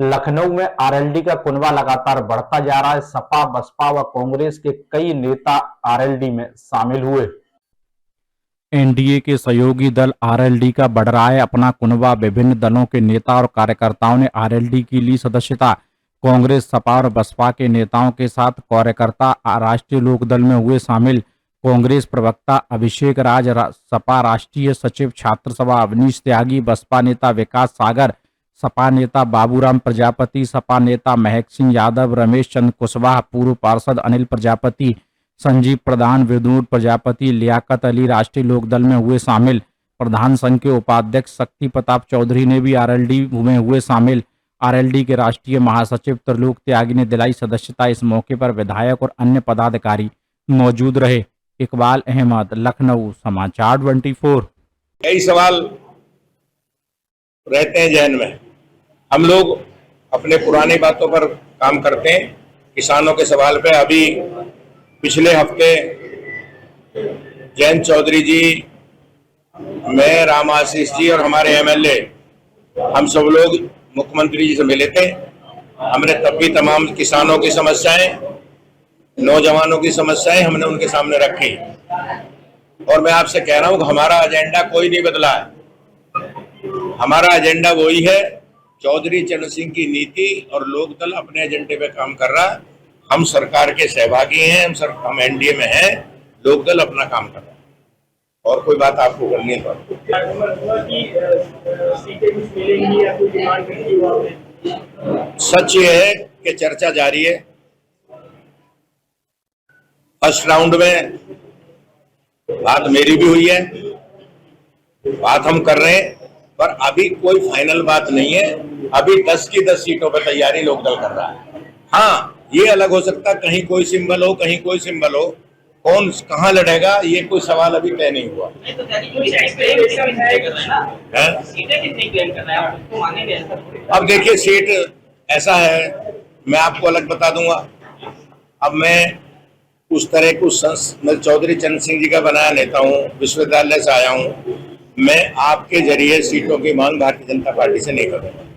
लखनऊ में आरएलडी का कुनबा लगातार बढ़ता जा रहा है। सपा, बसपा व कांग्रेस के कई नेता आरएलडी में शामिल हुए। एनडीए के सहयोगी दल आरएलडी का बढ़ रहा है अपना कुनबा। विभिन्न दलों के नेता और कार्यकर्ताओं ने आरएलडी की ली सदस्यता। कांग्रेस, सपा और बसपा के नेताओं के साथ कार्यकर्ता राष्ट्रीय लोकदल में हुए शामिल। कांग्रेस प्रवक्ता अभिषेक राज, सपा राष्ट्रीय सचिव छात्र सभा अवनीश त्यागी, बसपा नेता विकास सागर, सपा नेता बाबूराम प्रजापति, सपा नेता महक सिंह यादव, रमेश चंद्र कुशवाहा, पूर्व पार्षद अनिल प्रजापति, संजीव प्रधान, विनोद प्रजापति, लियाकत अली राष्ट्रीय लोकदल में हुए शामिल। प्रधान संघ के उपाध्यक्ष शक्ति प्रताप चौधरी ने भी आरएलडी में हुए शामिल। आरएलडी के राष्ट्रीय महासचिव त्रिलोक त्यागी ने दिलाई सदस्यता। इस मौके पर विधायक और अन्य पदाधिकारी मौजूद रहे। इकबाल अहमद, लखनऊ, समाचार 24। कई सवाल रहते हैं जहन में। हम लोग अपने पुरानी बातों पर काम करते हैं। किसानों के सवाल पे अभी पिछले हफ्ते जयंत चौधरी जी, मैं, राम आशीष जी और हमारे एमएलए, हम सब लोग मुख्यमंत्री जी से मिले थे। हमने तब भी तमाम किसानों की समस्याएं, नौजवानों की समस्याएं हमने उनके सामने रखी। और मैं आपसे कह रहा हूं कि हमारा एजेंडा कोई नहीं बदला है। हमारा एजेंडा वही है। चौधरी चरण सिंह की नीति और लोकदल अपने एजेंडे पे काम कर रहा है। हम सरकार के सहभागी हैं, हम एनडीए में हैं, लोकदल अपना काम कर रहा है। और कोई बात आपको करनी है तो सच ये है कि चर्चा जारी है। फर्स्ट राउंड में बात मेरी भी हुई है, बात हम कर रहे हैं, पर अभी कोई फाइनल बात नहीं है। अभी 10 की 10 सीटों पर तैयारी लोकदल कर रहा है। हाँ, ये अलग हो सकता, कहीं कोई सिंबल हो, कहीं कोई सिंबल हो, कौन कहाँ लड़ेगा ये कोई सवाल अभी तय नहीं हुआ। अब देखिए, सीट ऐसा है, मैं आपको अलग बता दूंगा। अब मैं उस तरह मैं चौधरी चरण सिंह जी का बनाया नेता हूँ, विश्वविद्यालय से आया हूँ। मैं आपके जरिए सीटों की मांग भारतीय जनता पार्टी से नहीं करूंगा।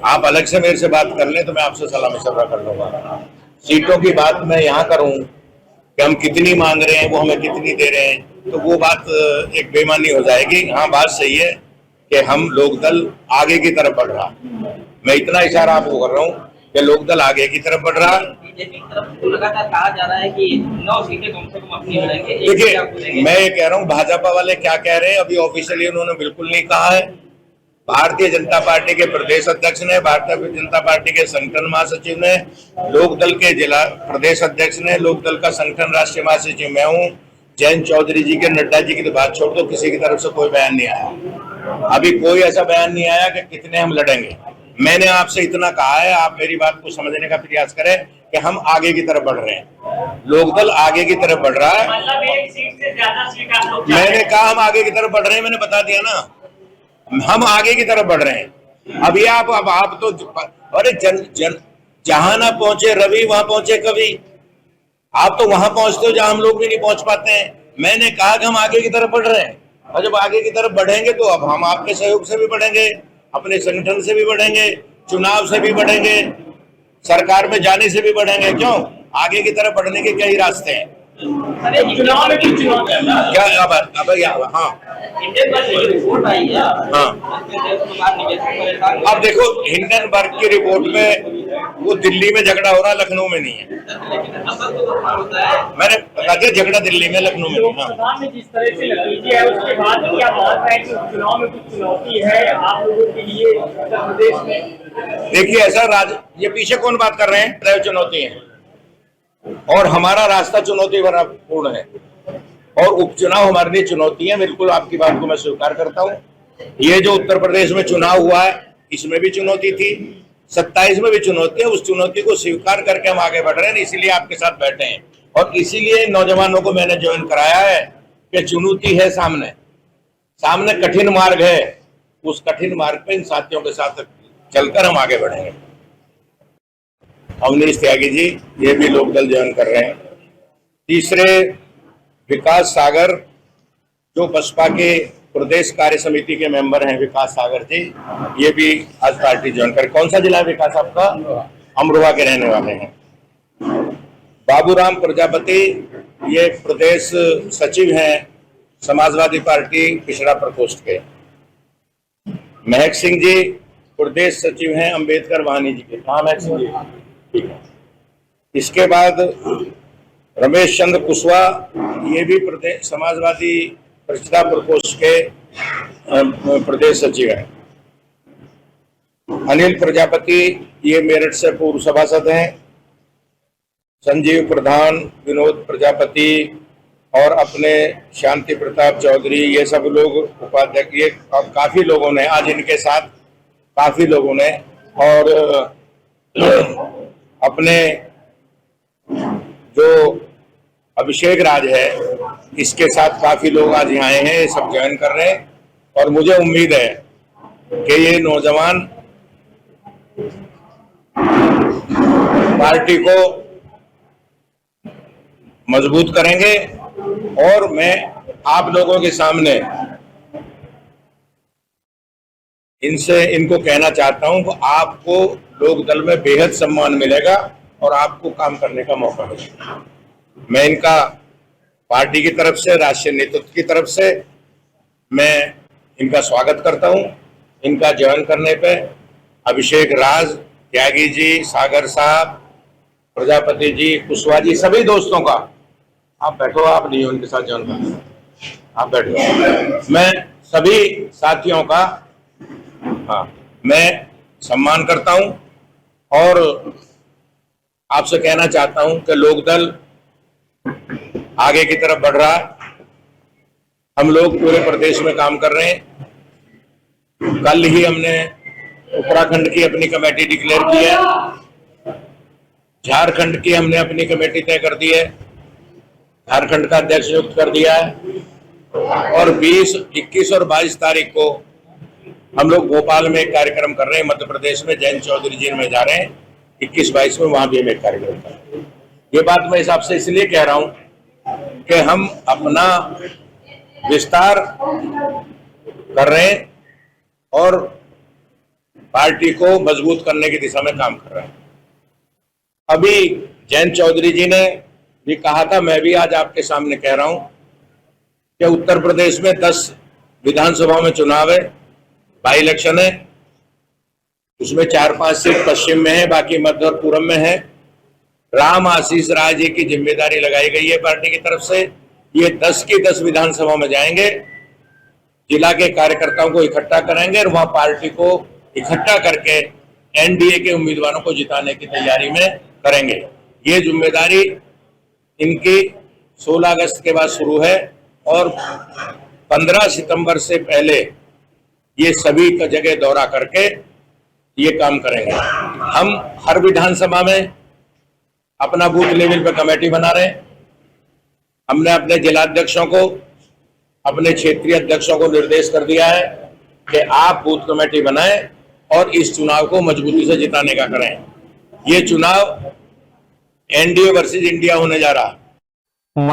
आप अलग से मेरे से बात कर लें तो मैं आपसे सलाह मशवरा कर लूंगा। सीटों की बात मैं यहाँ करूँ कि हम कितनी मांग रहे हैं, वो हमें कितनी दे रहे हैं, तो वो बात एक बेईमानी हो जाएगी। हाँ, बात सही है कि हम लोकदल आगे की तरफ बढ़ रहा। मैं इतना इशारा आपको कर रहा हूँ कि लोकदल आगे की तरफ बढ़ रहा। लगातार कहा जा रहा है कि 9 सीटें कम से कम अपनी लड़ेंगे। देखिए, मैं ये कह रहा हूँ, भाजपा वाले क्या कह रहे हैं अभी ऑफिशियली उन्होंने बिल्कुल नहीं कहा है। भारतीय जनता पार्टी के प्रदेश अध्यक्ष ने, भारतीय जनता पार्टी के संगठन महासचिव ने, लोकदल के जिला प्रदेश अध्यक्ष ने, लोकदल का संगठन राष्ट्रीय महासचिव मैं हूँ, जयंत चौधरी जी के, नड्डा जी की तो बात छोड़ दो, किसी की तरफ से कोई बयान नहीं आया। अभी कोई ऐसा बयान नहीं आया कि कितने हम लड़ेंगे। मैंने आपसे इतना कहा है, आप मेरी बात को समझने का प्रयास करें कि हम आगे की तरफ बढ़ रहे हैं। लोकदल आगे की तरफ बढ़ रहा है। मतलब एक सीट से ज्यादा सीट आप लोग, मैंने कहा हम आगे की तरफ बढ़ रहे हैं, मैंने बता दिया ना, हम आगे की तरफ बढ़ रहे हैं। अभी आप तो अरे जहां ना पहुंचे रवि वहां पहुंचे कवि। आप तो वहां पहुंचते हो जहां हम लोग भी नहीं पहुंच पाते हैं। मैंने कहा कि हम आगे की तरफ बढ़ रहे हैं, और जब आगे की तरफ बढ़ेंगे तो अब हम आपके सहयोग से भी बढ़ेंगे, अपने संगठन से भी बढ़ेंगे, चुनाव से भी बढ़ेंगे, सरकार में जाने से भी बढ़ेंगे। क्यों? आगे की तरफ बढ़ने के कई रास्ते हैं। चुनाव में क्या अब हाँ, रिपोर्ट आई है। हाँ, अब देखो, हिंडनबर्ग की रिपोर्ट में वो दिल्ली में झगड़ा हो रहा, लखनऊ में नहीं है। मैंने बता दिया, झगड़ा दिल्ली में, लखनऊ में नहीं। जिस तरह से नतीजे है उसके बाद क्या बात है कि चुनाव में कुछ चुनौती है आप लोगों के लिए उत्तर प्रदेश में? देखिए, ऐसा ये पीछे कौन बात कर रहे हैं, चुनौती है, और हमारा रास्ता चुनौती भरा पूर्ण है, और उपचुनाव हमारे लिए चुनौती है। बिल्कुल आपकी बात को मैं स्वीकार करता हूं। ये जो उत्तर प्रदेश में चुनाव हुआ है, इसमें भी चुनौती थी, 27 में भी चुनौती है। उस चुनौती को स्वीकार करके हम आगे बढ़ रहे हैं, इसीलिए आपके साथ बैठे हैं। और इसीलिए नौजवानों को मैंने ज्वाइन कराया है कि चुनौती है सामने कठिन मार्ग है, उस कठिन मार्ग पे इन साथियों के साथ चलकर हम आगे बढ़ेंगे। अवनीश त्यागी जी, ये भी लोकदल ज्वाइन कर रहे हैं। तीसरे विकास सागर, जो बसपा के प्रदेश कार्य समिति के मेंबर हैं विकास सागर जी, ये भी आज पार्टी ज्वाइन कर। कौन सा जिला है विकास आपका? अमरोहा के रहने वाले हैं। बाबूराम प्रजापति ये प्रदेश सचिव हैं समाजवादी पार्टी पिछड़ा प्रकोष्ठ के। महक सिंह जी प्रदेश सचिव हैं अंबेडकर वाहिनी जी के। कहाँ महक सिंह जी? ठीक है। इसके बाद रमेश चंद्र कुशवाहा ये भी प्रदेश समाजवादी पिछड़ा प्रकोष्ठ के प्रदेश सचिव हैं। अनिल प्रजापति ये मेरठ से पूर्व सभासद हैं। संजीव प्रधान, विनोद प्रजापति और अपने शांति प्रताप चौधरी, ये सब लोग उपाध्यक्ष, ये काफी लोगों ने आज इनके साथ काफी लोगों ने, और अपने जो अभिषेक राज है इसके साथ काफी लोग आज यहाँ आए हैं, ये सब ज्वाइन कर रहे हैं। और मुझे उम्मीद है कि ये नौजवान पार्टी को मजबूत करेंगे। और मैं आप लोगों के सामने इनको कहना चाहता हूं कि आपको लोकदल में बेहद सम्मान मिलेगा और आपको काम करने का मौका मिलेगा। मैं इनका पार्टी की तरफ से, राष्ट्रीय नेतृत्व की तरफ से मैं इनका स्वागत करता हूं। इनका ज्वाइन करने पे अभिषेक राज, त्यागी जी, सागर साहब, प्रजापति जी, कुशवाहा जी, सभी दोस्तों का, आप बैठो, आप नहीं हो उनके साथ ज्वाइन करना, आप बैठो। मैं सभी साथियों का मैं सम्मान करता हूं और आपसे कहना चाहता हूं कि लोकदल आगे की तरफ बढ़ रहा है। हम लोग पूरे प्रदेश में काम कर रहे हैं। कल ही हमने उत्तराखंड की अपनी कमेटी डिक्लेयर की है, झारखंड की हमने अपनी कमेटी तय कर दी है, झारखंड का अध्यक्ष नियुक्त कर दिया है। और 20, 21 और 22 तारीख को हम लोग भोपाल में एक कार्यक्रम कर रहे हैं, मध्य प्रदेश में जैन चौधरी जी में जा रहे हैं। 21-22 में वहां भी हम एक कार्यक्रम कर रहे हैं। ये बात मैं हिसाब से इसलिए कह रहा हूं कि हम अपना विस्तार कर रहे हैं और पार्टी को मजबूत करने की दिशा में काम कर रहे हैं। अभी जैन चौधरी जी ने भी कहा था, मैं भी आज आपके सामने कह रहा हूं कि उत्तर प्रदेश में 10 विधानसभा में चुनाव है, बाई इलेक्शन है। उसमें 4-5 सीट पश्चिम में है, बाकी मध्य और पूरब में है। राम आशीष राय जी की जिम्मेदारी लगाई गई है पार्टी की तरफ से। ये 10 की 10 विधानसभा में जाएंगे, जिला के कार्यकर्ताओं को इकट्ठा करेंगे और वहां पार्टी को इकट्ठा करके एनडीए के उम्मीदवारों को जिताने की तैयारी में करेंगे। ये जिम्मेदारी इनकी 16 अगस्त के बाद शुरू है और 15 सितंबर से पहले ये सभी का जगह दौरा करके ये काम करेंगे। हम हर विधानसभा में अपना बूथ लेवल पे कमेटी बना रहे हैं। हमने अपने जिलाध्यक्षों को, अपने क्षेत्रीय अध्यक्षों को निर्देश कर दिया है कि आप बूथ कमेटी बनाएं और इस चुनाव को मजबूती से जिताने का करें। ये चुनाव एनडीए वर्सेस इंडिया होने जा रहा है।